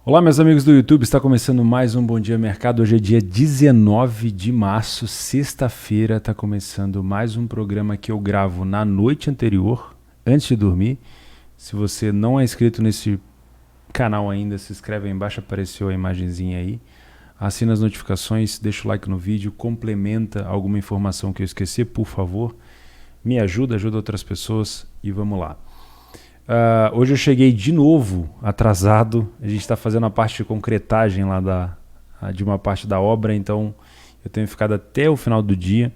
Olá, meus amigos do YouTube, está começando mais um Bom Dia Mercado. Hoje é dia 19 de março, sexta-feira, está começando mais um programa que eu gravo na noite anterior, antes de dormir. Se você não é inscrito nesse canal ainda, se inscreve aí embaixo, apareceu a imagenzinha aí. Assina as notificações, deixa o like no vídeo, complementa alguma informação que eu esqueci, por favor. Me ajuda outras pessoas e vamos lá. Hoje eu cheguei de novo atrasado. A gente está fazendo a parte de concretagem lá de uma parte da obra, então eu tenho ficado até o final do dia.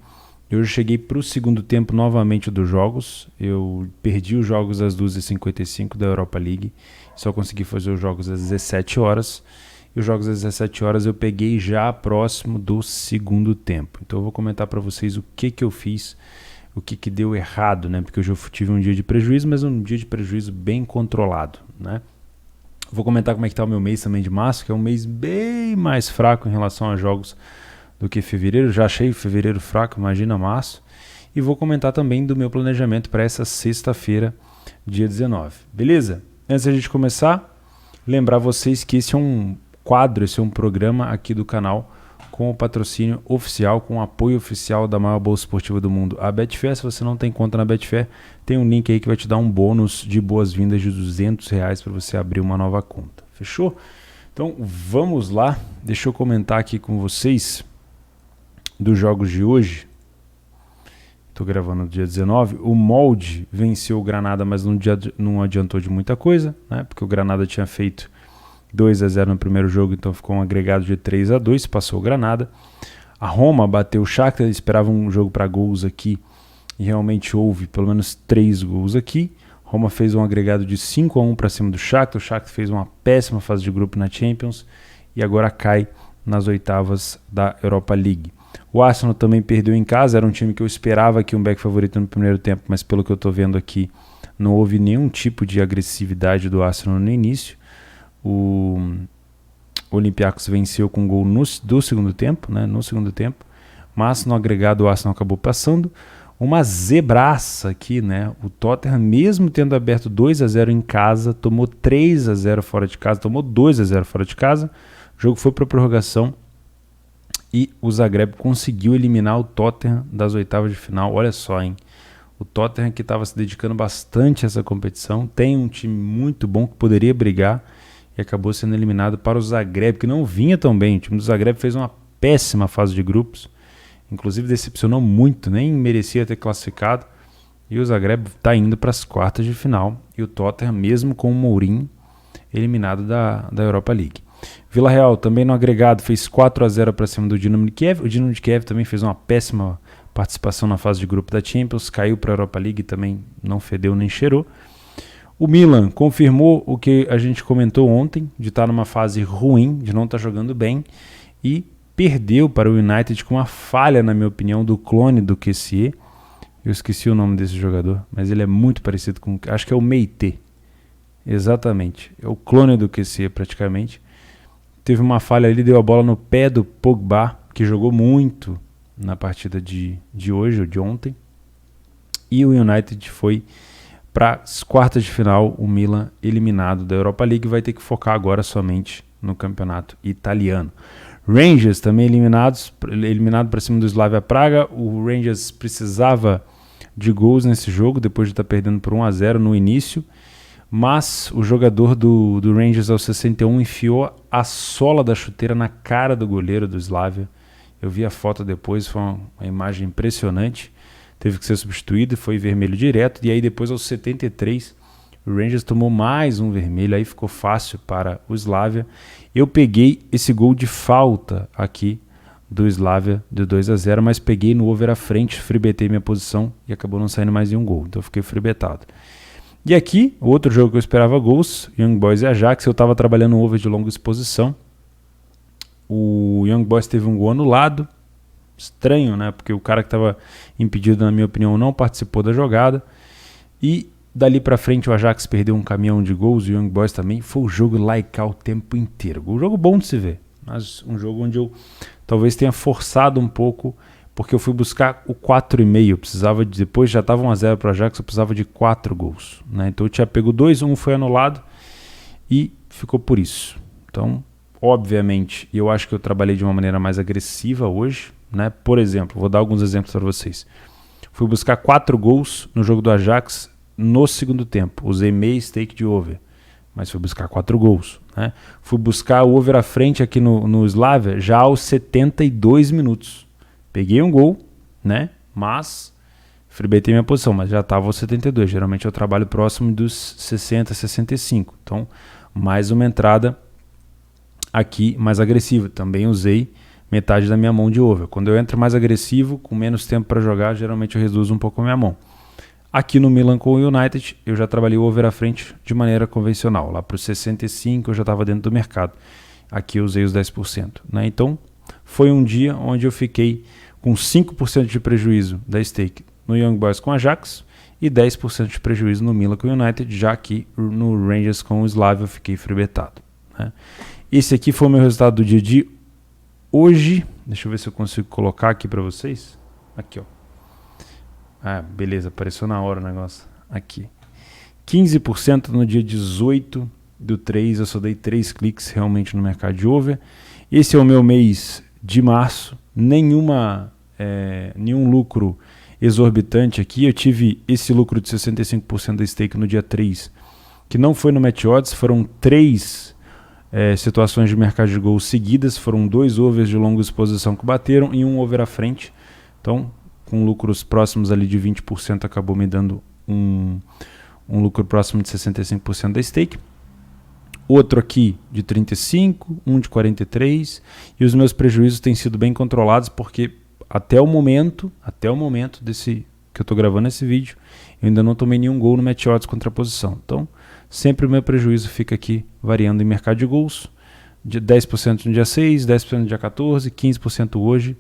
Hoje eu cheguei para o segundo tempo novamente dos jogos. Eu perdi os jogos às 12h55 da Europa League, só consegui fazer os jogos às 17 horas. E os jogos às 17 horas eu peguei já próximo do segundo tempo. Então eu vou comentar para vocês o que eu fiz, o que deu errado, né? Porque hoje eu tive um dia de prejuízo, mas um dia de prejuízo bem controlado, né? Vou comentar como é que está o meu mês também de março, que é um mês bem mais fraco em relação a jogos do que fevereiro. Já achei fevereiro fraco, imagina março. E vou comentar também do meu planejamento para essa sexta-feira, dia 19. Beleza? Antes da gente começar, lembrar vocês que esse é um quadro, esse é um programa aqui do canal com o patrocínio oficial, com o apoio oficial da maior bolsa esportiva do mundo, a Betfair. Se você não tem conta na Betfair, tem um link aí que vai te dar um bônus de boas-vindas de R$200 para você abrir uma nova conta. Fechou? Então vamos lá, deixa eu comentar aqui com vocês dos jogos de hoje. Estou gravando no dia 19. O Molde venceu o Granada, mas não adiantou de muita coisa, né? Porque o Granada tinha feito 2-0 no primeiro jogo, então ficou um agregado de 3-2, passou o Granada. A Roma bateu o Shakhtar, esperava um jogo para gols aqui, e realmente houve pelo menos 3 gols aqui. Roma fez um agregado de 5-1 para cima do Shakhtar. O Shakhtar fez uma péssima fase de grupo na Champions e agora cai nas oitavas da Europa League. O Arsenal também perdeu em casa, era um time que eu esperava aqui um back favorito no primeiro tempo, mas pelo que eu estou vendo aqui, não houve nenhum tipo de agressividade do Arsenal no início. O Olympiacos venceu com um gol do segundo tempo, né? No segundo tempo, mas no agregado o Arsenal acabou passando. Uma zebraça aqui, né? O Tottenham, mesmo tendo aberto 2-0 em casa, tomou 3-0 fora de casa, tomou 2-0 fora de casa. O jogo foi para prorrogação e o Zagreb conseguiu eliminar o Tottenham das oitavas de final. Olha só, hein? O Tottenham, que estava se dedicando bastante a essa competição, tem um time muito bom que poderia brigar e acabou sendo eliminado para o Zagreb, que não vinha tão bem. O time do Zagreb fez uma péssima fase de grupos, inclusive decepcionou muito, nem merecia ter classificado, e o Zagreb está indo para as quartas de final, e o Tottenham, mesmo com o Mourinho, eliminado da Europa League. Vila Real também no agregado fez 4-0 para cima do Dinamo de Kiev. O Dinamo de Kiev também fez uma péssima participação na fase de grupo da Champions, caiu para a Europa League e também não fedeu nem cheirou. O Milan confirmou o que a gente comentou ontem, de estar numa fase ruim, de não estar jogando bem, e perdeu para o United com uma falha, na minha opinião, do clone do Kessié. Eu esqueci o nome desse jogador, mas ele é muito parecido com... Acho que é o Meite. Exatamente. É o clone do Kessié, praticamente. Teve uma falha ali, deu a bola no pé do Pogba, que jogou muito na partida de hoje, ou de ontem. E o United foi para as quartas de final. O Milan, eliminado da Europa League, vai ter que focar agora somente no campeonato italiano. Rangers também eliminado para cima do Slavia Praga. O Rangers precisava de gols nesse jogo, depois de estar perdendo por 1-0 no início, mas o jogador do Rangers aos 61 enfiou a sola da chuteira na cara do goleiro do Slavia. Eu vi a foto depois, foi uma imagem impressionante. Teve que ser substituído e foi vermelho direto. E aí depois aos 73 o Rangers tomou mais um vermelho. Aí ficou fácil para o Slavia. Eu peguei esse gol de falta aqui do Slavia de 2-0, mas peguei no over à frente, freebetei minha posição e acabou não saindo mais nenhum gol. Então eu fiquei freebetado. E aqui, outro jogo que eu esperava gols, Young Boys e Ajax. Eu estava trabalhando um over de longa exposição. O Young Boys teve um gol anulado. Estranho, né? Porque o cara que estava impedido, na minha opinião, não participou da jogada. E dali pra frente o Ajax perdeu um caminhão de gols, o Young Boys também. Foi um jogo laical o tempo inteiro. Um jogo bom de se ver, mas um jogo onde eu talvez tenha forçado um pouco, porque eu fui buscar o 4,5. Eu precisava depois já estava 1-0 para o Ajax, eu precisava de 4 gols, né? Então eu tinha pego 2, um foi anulado e ficou por isso. Então, obviamente, eu acho que eu trabalhei de uma maneira mais agressiva hoje, né? Por exemplo, vou dar alguns exemplos para vocês. Fui buscar 4 gols no jogo do Ajax no segundo tempo. Usei meia stake de over, mas fui buscar 4 gols. Né? Fui buscar o over à frente aqui no Slavia já aos 72 minutos. Peguei um gol, né? Mas freebetei minha posição, mas já estava aos 72. Geralmente eu trabalho próximo dos 60, 65. Então, mais uma entrada aqui mais agressiva. Também usei metade da minha mão de over. Quando eu entro mais agressivo, com menos tempo para jogar, geralmente eu reduzo um pouco a minha mão. Aqui no Milan com o United, eu já trabalhei o over à frente de maneira convencional. Lá para os 65 eu já estava dentro do mercado. Aqui eu usei os 10%. Né? Então, foi um dia onde eu fiquei com 5% de prejuízo da stake no Young Boys com Ajax e 10% de prejuízo no Milan com o United, já que no Rangers com o Slavia eu fiquei freebetado. Né? Esse aqui foi o meu resultado do dia de hoje. Deixa eu ver se eu consigo colocar aqui para vocês. Aqui, ó. Ah, beleza, apareceu na hora o negócio. Aqui. 15% no dia 18 do 3. Eu só dei 3 cliques realmente no mercado de over. Esse é o meu mês de março. Nenhum lucro exorbitante aqui. Eu tive esse lucro de 65% da stake no dia 3, que não foi no match odds. Foram 3 situações de mercado de gols seguidas. Foram 2 overs de longa exposição que bateram e um over à frente. Então, com lucros próximos ali de 20%, acabou me dando um lucro próximo de 65% da stake. Outro aqui de 35%, um de 43%, e os meus prejuízos têm sido bem controlados, porque até o momento desse que eu estou gravando esse vídeo, eu ainda não tomei nenhum gol no match odds contra a posição. Então, sempre o meu prejuízo fica aqui variando em mercado de gols, de 10% no dia 6, 10% no dia 14, 15% hoje,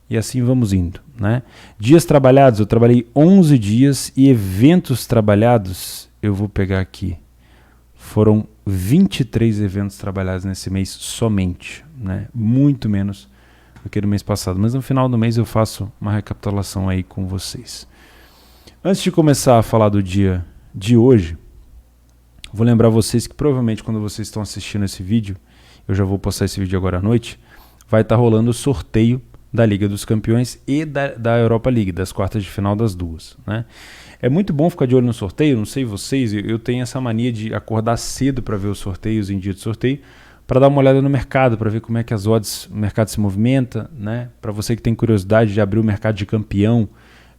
e assim vamos indo. Né? Dias trabalhados, eu trabalhei 11 dias, e eventos trabalhados, eu vou pegar aqui, foram 23 eventos trabalhados nesse mês somente, né? Muito menos do que no mês passado, mas no final do mês eu faço uma recapitulação aí com vocês. Antes de começar a falar do dia de hoje, vou lembrar vocês que provavelmente quando vocês estão assistindo esse vídeo, eu já vou postar esse vídeo agora à noite, vai estar rolando o sorteio da Liga dos Campeões e da Europa League, das quartas de final das duas. Né? É muito bom ficar de olho no sorteio, não sei vocês, eu tenho essa mania de acordar cedo para ver os sorteios em dia de sorteio, para dar uma olhada no mercado, para ver como é que as odds, o mercado se movimenta, né? Para você que tem curiosidade de abrir o mercado de campeão,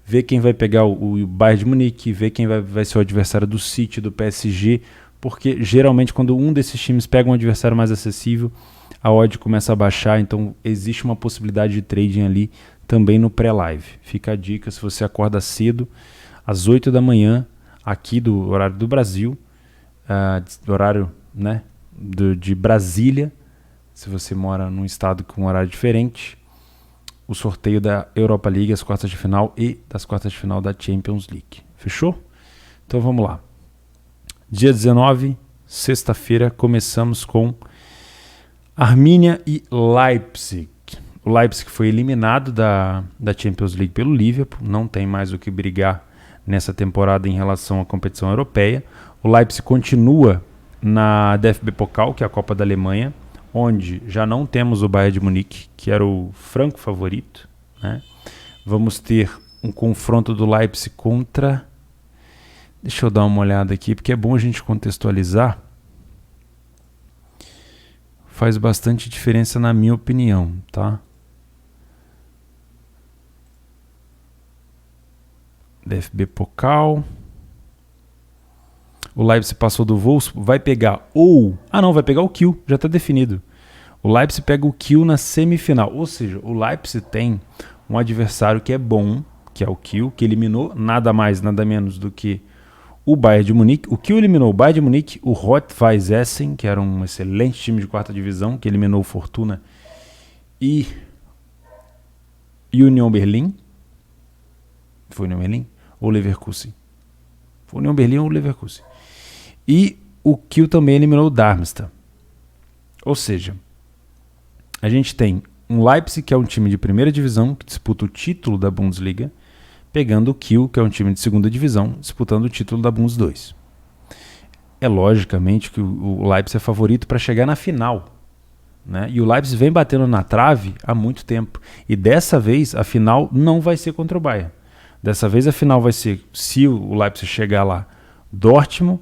ver quem vai pegar o Bayern de Munique, ver quem vai ser o adversário do City, do PSG, porque geralmente quando um desses times pega um adversário mais acessível, a odd começa a baixar, então existe uma possibilidade de trading ali também no pré-live. Fica a dica, se você acorda cedo, às 8 da manhã, aqui do horário do Brasil, do horário, né, de Brasília, se você mora num estado com um horário diferente, o sorteio da Europa League, as quartas de final e das quartas de final da Champions League. Fechou? Então vamos lá. Dia 19, sexta-feira, começamos com Arminia e Leipzig. O Leipzig foi eliminado da Champions League pelo Liverpool, não tem mais o que brigar nessa temporada em relação à competição europeia. O Leipzig continua na DFB Pokal, que é a Copa da Alemanha, onde já não temos o Bayern de Munique, que era o franco favorito. Né? Vamos ter um confronto do Leipzig contra... Deixa eu dar uma olhada aqui, porque é bom a gente contextualizar. Faz bastante diferença na minha opinião, tá? DFB Pokal. O Leipzig passou do Wolfsburg, vai pegar vai pegar o Kiel, já está definido. O Leipzig pega o Kiel na semifinal, ou seja, o Leipzig tem um adversário que é bom, que é o Kiel, que eliminou nada mais, nada menos do que o Bayern de Munique. O Kiel eliminou o Bayern de Munique, o Rot-Weiss Essen, que era um excelente time de quarta divisão, que eliminou o Fortuna e Union Berlin. Foi Union Berlin? Ou Leverkusen? Foi Union Berlin ou Leverkusen. E o Kiel também eliminou o Darmstadt. Ou seja, a gente tem um Leipzig, que é um time de primeira divisão, que disputa o título da Bundesliga, pegando o Kiel, que é um time de segunda divisão, disputando o título da Bundes 2. É logicamente que o Leipzig é favorito para chegar na final né? E o Leipzig vem batendo na trave há muito tempo. E dessa vez a final não vai ser contra o Bayern. Dessa vez a final vai ser, se o Leipzig chegar lá, Dortmund,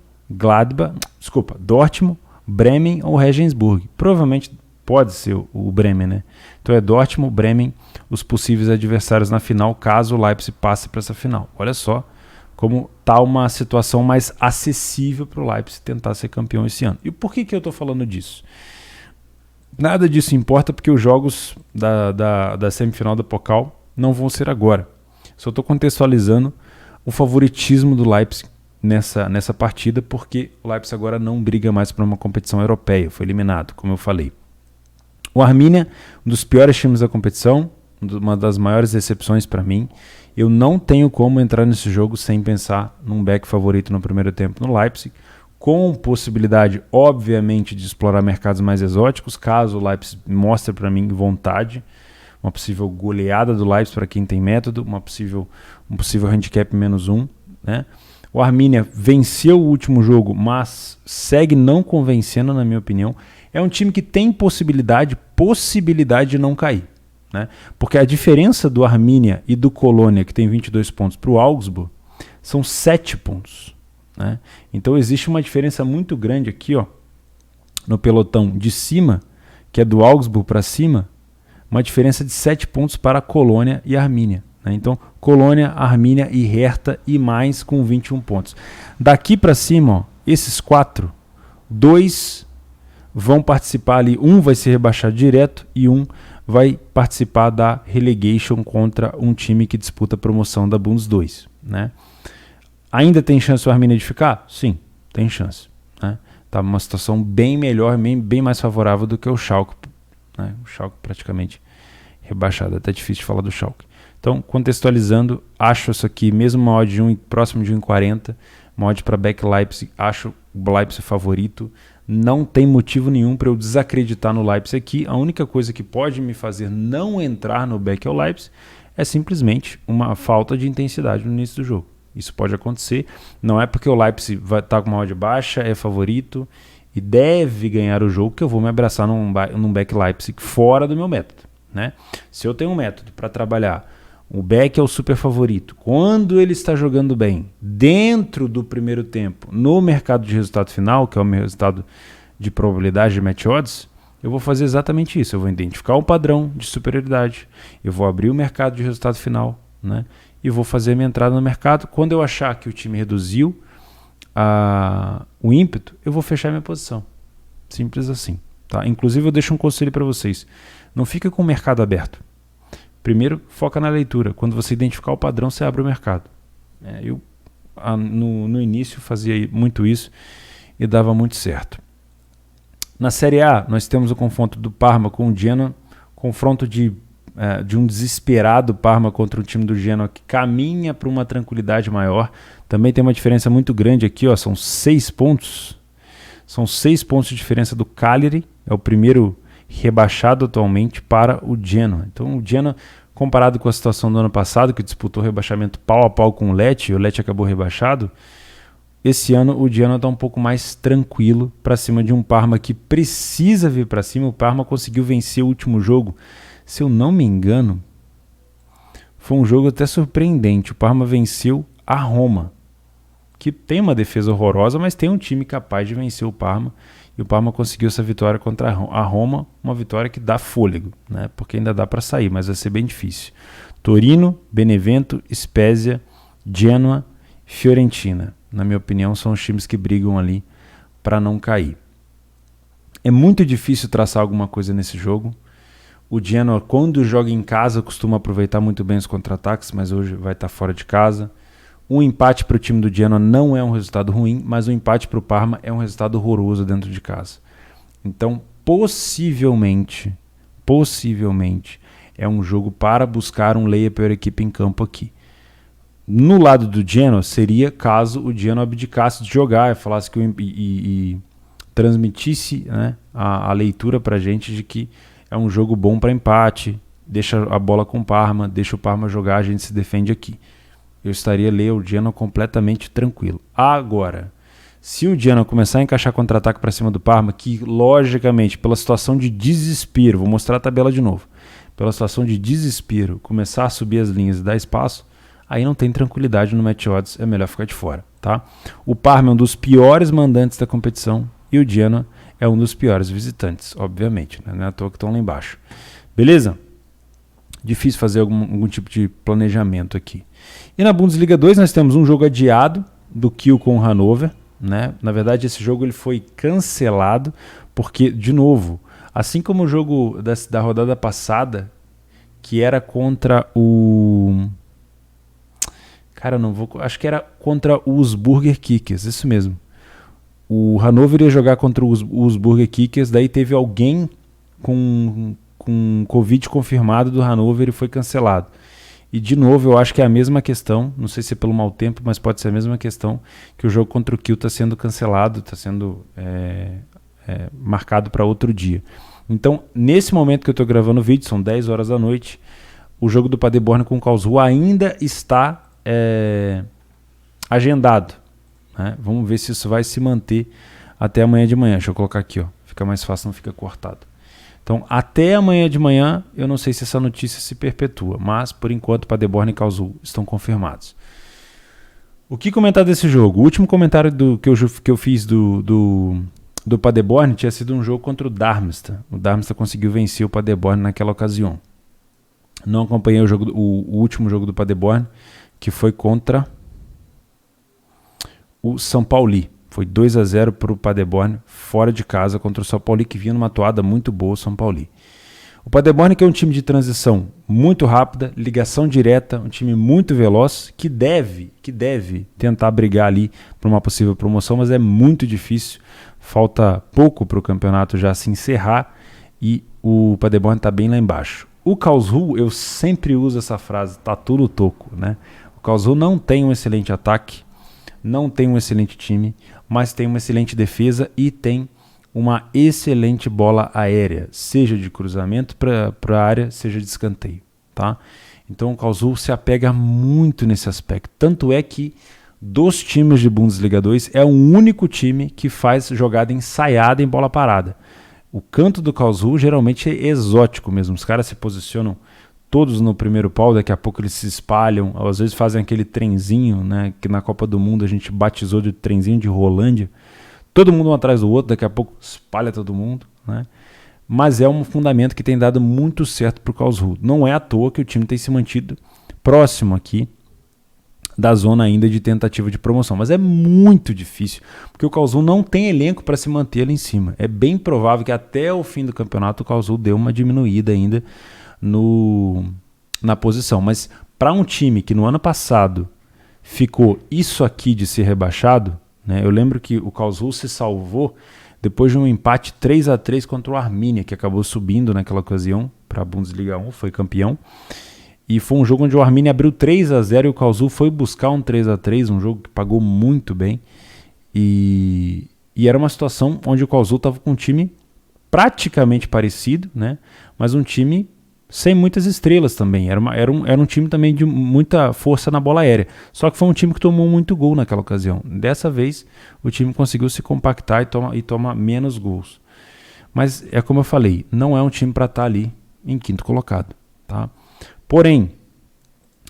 Bremen ou Regensburg. Provavelmente pode ser o Bremen, né? Então é Dortmund, Bremen, os possíveis adversários na final, caso o Leipzig passe para essa final. Olha só como está uma situação mais acessível para o Leipzig tentar ser campeão esse ano. E por que eu estou falando disso? Nada disso importa porque os jogos da semifinal da Pokal não vão ser agora. Só estou contextualizando o favoritismo do Leipzig nessa partida, porque o Leipzig agora não briga mais para uma competição europeia, foi eliminado, como eu falei. O Arminia, um dos piores times da competição, uma das maiores decepções para mim. Eu não tenho como entrar nesse jogo sem pensar num back favorito no primeiro tempo no Leipzig, com possibilidade, obviamente, de explorar mercados mais exóticos, caso o Leipzig mostre para mim vontade, uma possível goleada do Leipzig para quem tem método, um possível handicap -1, né? O Arminia venceu o último jogo, mas segue não convencendo, na minha opinião. É um time que tem possibilidade de não cair, né? Porque a diferença do Arminia e do Colônia, que tem 22 pontos, para o Augsburg, são 7 pontos. Né? Então existe uma diferença muito grande aqui, ó, no pelotão de cima, que é do Augsburg para cima, uma diferença de 7 pontos para Colônia e Arminia. Né? Então Colônia, Arminia e Hertha e mais com 21 pontos. Daqui para cima, ó, esses 4, 2 vão participar ali, um vai ser rebaixado direto e um vai participar da relegation contra um time que disputa a promoção da Bundes 2. Né? Ainda tem chance o Arminia de ficar? Sim, tem chance. Né? Tá numa situação bem melhor, bem mais favorável do que o Schalke. Né? O Schalke praticamente rebaixado, é até difícil de falar do Schalke. Então, contextualizando, acho isso aqui, mesmo uma odd de próximo de 1,40, uma odd para back Leipzig, acho o Leipzig favorito. Não tem motivo nenhum para eu desacreditar no Leipzig aqui. A única coisa que pode me fazer não entrar no back ao Leipzig é simplesmente uma falta de intensidade no início do jogo. Isso pode acontecer. Não é porque o Leipzig vai estar com uma odd baixa, é favorito e deve ganhar o jogo que eu vou me abraçar num back Leipzig fora do meu método. Né? Se eu tenho um método para trabalhar, o back é o super favorito. Quando ele está jogando bem, dentro do primeiro tempo, no mercado de resultado final, que é o meu resultado de probabilidade de match odds, eu vou fazer exatamente isso. Eu vou identificar um padrão de superioridade, eu vou abrir o mercado de resultado final, né? E vou fazer a minha entrada no mercado. Quando eu achar que o time reduziu o ímpeto, eu vou fechar minha posição. Simples assim. Tá? Inclusive, eu deixo um conselho para vocês. Não fica com o mercado aberto. Primeiro, foca na leitura. Quando você identificar o padrão, você abre o mercado. Eu, no início, fazia muito isso e dava muito certo. Na Série A, nós temos o confronto do Parma com o Genoa, confronto de um desesperado Parma contra o time do Genoa que caminha para uma tranquilidade maior. Também tem uma diferença muito grande aqui, ó, são 6 pontos. São 6 pontos de diferença do Cagliari, é o primeiro rebaixado atualmente para o Genoa. Então o Genoa, comparado com a situação do ano passado, que disputou rebaixamento pau a pau com o Lecce, e o Lecce acabou rebaixado, esse ano o Genoa está um pouco mais tranquilo para cima de um Parma que precisa vir para cima. O Parma conseguiu vencer o último jogo, se eu não me engano, foi um jogo até surpreendente. O Parma venceu a Roma, que tem uma defesa horrorosa, mas tem um time capaz de vencer o Parma. E o Parma conseguiu essa vitória contra a Roma, uma vitória que dá fôlego, né? Porque ainda dá para sair, mas vai ser bem difícil. Torino, Benevento, Spezia, Genoa, Fiorentina. Na minha opinião, são os times que brigam ali para não cair. É muito difícil traçar alguma coisa nesse jogo. O Genoa, quando joga em casa, costuma aproveitar muito bem os contra-ataques, mas hoje vai estar fora de casa. Um empate para o time do Genoa não é um resultado ruim, mas um empate para o Parma é um resultado horroroso dentro de casa. Então, possivelmente, é um jogo para buscar um layer para a equipe em campo aqui. No lado do Genoa, seria caso o Genoa abdicasse de jogar e falasse que e transmitisse, né, a leitura para a gente de que é um jogo bom para empate, deixa a bola com o Parma, deixa o Parma jogar, a gente se defende aqui. Eu estaria o Genoa completamente tranquilo. Agora, Se o Genoa começar a encaixar contra-ataque para cima do Parma, que logicamente, pela situação de desespero, vou mostrar a tabela de novo, pela situação de desespero, começar a subir as linhas e dar espaço, aí não tem tranquilidade no match odds, é melhor ficar de fora, tá? O Parma é um dos piores mandantes da competição e o Genoa é um dos piores visitantes, obviamente, né? Não é à toa que estão lá embaixo. Beleza? Difícil fazer algum tipo de planejamento aqui. E na Bundesliga 2 nós temos um jogo adiado do Kiel com o Hannover, né? Na verdade, esse jogo ele foi cancelado porque, de novo, assim como o jogo da rodada passada, que era contra o... Cara, não vou... Acho que era contra os Burger Kickers, isso mesmo. O Hannover ia jogar contra os Burger Kickers, daí teve alguém com Covid confirmado do Hannover e foi cancelado. E de novo, eu acho que é a mesma questão, não sei se é pelo mau tempo, mas pode ser a mesma questão, que o jogo contra o Kiel está sendo cancelado, está sendo marcado para outro dia. Então, nesse momento que eu estou gravando o vídeo, são 10 horas da noite, o jogo do Paderborn com o Karlsruhe ainda está agendado, né? Vamos ver se isso vai se manter até amanhã de manhã. Deixa eu colocar aqui, ó. Fica mais fácil, não fica cortado. Então, até amanhã de manhã, eu não sei se essa notícia se perpetua, mas, por enquanto, Paderborn e Karlsruhe estão confirmados. O que comentar desse jogo? O último comentário que eu fiz do Paderborn tinha sido um jogo contra o Darmstadt. O Darmstadt conseguiu vencer o Paderborn naquela ocasião. Não acompanhei o último jogo do Paderborn, que foi contra o São Paulo. Foi 2-0 para o Paderborn, fora de casa, contra o São Paulo, que vinha numa toada muito boa, o São Paulo. O Paderborn, que é um time de transição muito rápida, ligação direta, um time muito veloz, que deve tentar brigar ali por uma possível promoção, mas é muito difícil, falta pouco para o campeonato já se encerrar e o Paderborn está bem lá embaixo. O Karlsruhe, eu sempre uso essa frase, tá tudo toco, né? O Karlsruhe não tem um excelente ataque, não tem um excelente time, mas tem uma excelente defesa e tem uma excelente bola aérea, seja de cruzamento para a área, seja de escanteio, tá? Então o Karlsruhe se apega muito nesse aspecto. Tanto é que dos times de Bundesliga 2 é o único time que faz jogada ensaiada em bola parada. O canto do Karlsruhe geralmente é exótico mesmo. Os caras se posicionam todos no primeiro pau, daqui a pouco eles se espalham, às vezes fazem aquele trenzinho, né, que na Copa do Mundo a gente batizou de trenzinho de Rolândia. Todo mundo um atrás do outro, daqui a pouco espalha todo mundo, né? Mas é um fundamento que tem dado muito certo para o Karlsruhe. Não é à toa que o time tem se mantido próximo aqui da zona ainda de tentativa de promoção. Mas é muito difícil, porque o Karlsruhe não tem elenco para se manter ali em cima. É bem provável que até o fim do campeonato o Karlsruhe dê uma diminuída ainda na posição. Mas para um time que no ano passado ficou isso aqui de ser rebaixado, né, eu lembro que o Karlsruhe se salvou depois de um empate 3-3 contra o Arminia, que acabou subindo naquela ocasião para a Bundesliga 1, foi campeão. E foi um jogo onde o Arminia abriu 3-0 e o Karlsruhe foi buscar um 3-3, um jogo que pagou muito bem. E era uma situação onde o Karlsruhe estava com um time praticamente parecido, né? Mas um time sem muitas estrelas também. Era um time também de muita força na bola aérea. Só que foi um time que tomou muito gol naquela ocasião. Dessa vez, o time conseguiu se compactar e toma menos gols. Mas é como eu falei, não é um time para estar ali em quinto colocado, tá? Porém,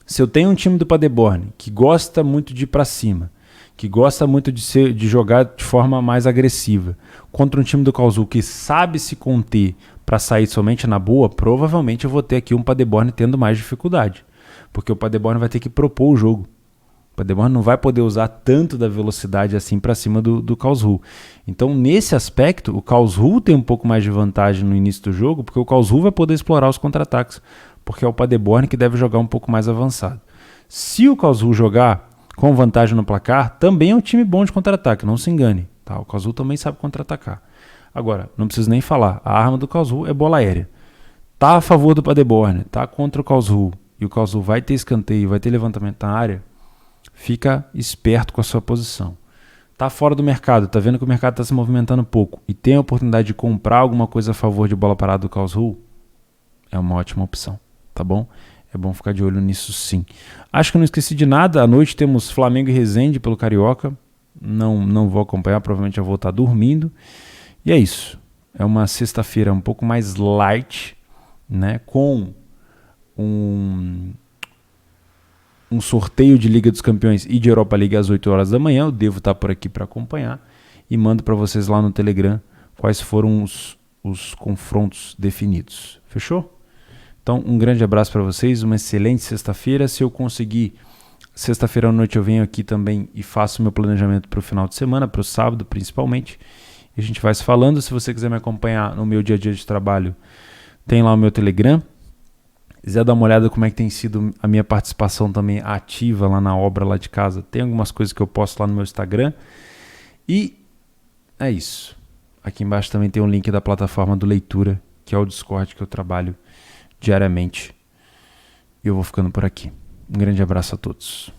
se eu tenho um time do Paderborn que gosta muito de ir para cima, que gosta muito de jogar de forma mais agressiva, contra um time do Karlsruhe que sabe se conter para sair somente na boa, provavelmente eu vou ter aqui um Paderborn tendo mais dificuldade, porque o Paderborn vai ter que propor o jogo. O Paderborn não vai poder usar tanto da velocidade assim para cima do Karlsruhe. Então, nesse aspecto, o Karlsruhe tem um pouco mais de vantagem no início do jogo, porque o Karlsruhe vai poder explorar os contra-ataques, porque é o Paderborn que deve jogar um pouco mais avançado. Se o Karlsruhe jogar com vantagem no placar, também é um time bom de contra-ataque, não se engane. Tá? O Karlsruhe também sabe contra-atacar. Agora, não preciso nem falar, a arma do Karlsruhe é bola aérea. Tá a favor do Paderborn, tá contra o Karlsruhe, e o Karlsruhe vai ter escanteio, vai ter levantamento na área, fica esperto com a sua posição. Tá fora do mercado, tá vendo que o mercado está se movimentando pouco e tem a oportunidade de comprar alguma coisa a favor de bola parada do Karlsruhe, é uma ótima opção, tá bom? É bom ficar de olho nisso sim. Acho que eu não esqueci de nada. À noite temos Flamengo e Resende pelo Carioca. não vou acompanhar, provavelmente eu vou estar dormindo. E é isso. É uma sexta-feira um pouco mais light, né? Com um sorteio de Liga dos Campeões e de Europa League às 8 horas da manhã. Eu devo estar por aqui para acompanhar e mando para vocês lá no Telegram quais foram os confrontos definidos. Fechou? Então, um grande abraço para vocês, uma excelente sexta-feira. Se eu conseguir, sexta-feira à noite eu venho aqui também e faço meu planejamento para o final de semana, para o sábado principalmente. E a gente vai se falando. Se você quiser me acompanhar no meu dia a dia de trabalho, tem lá o meu Telegram. Se quiser dar uma olhada como é que tem sido a minha participação também ativa lá na obra lá de casa, tem algumas coisas que eu posto lá no meu Instagram. E é isso. Aqui embaixo também tem um link da plataforma do Leitura, que é o Discord que eu trabalho diariamente. E eu vou ficando por aqui. Um grande abraço a todos.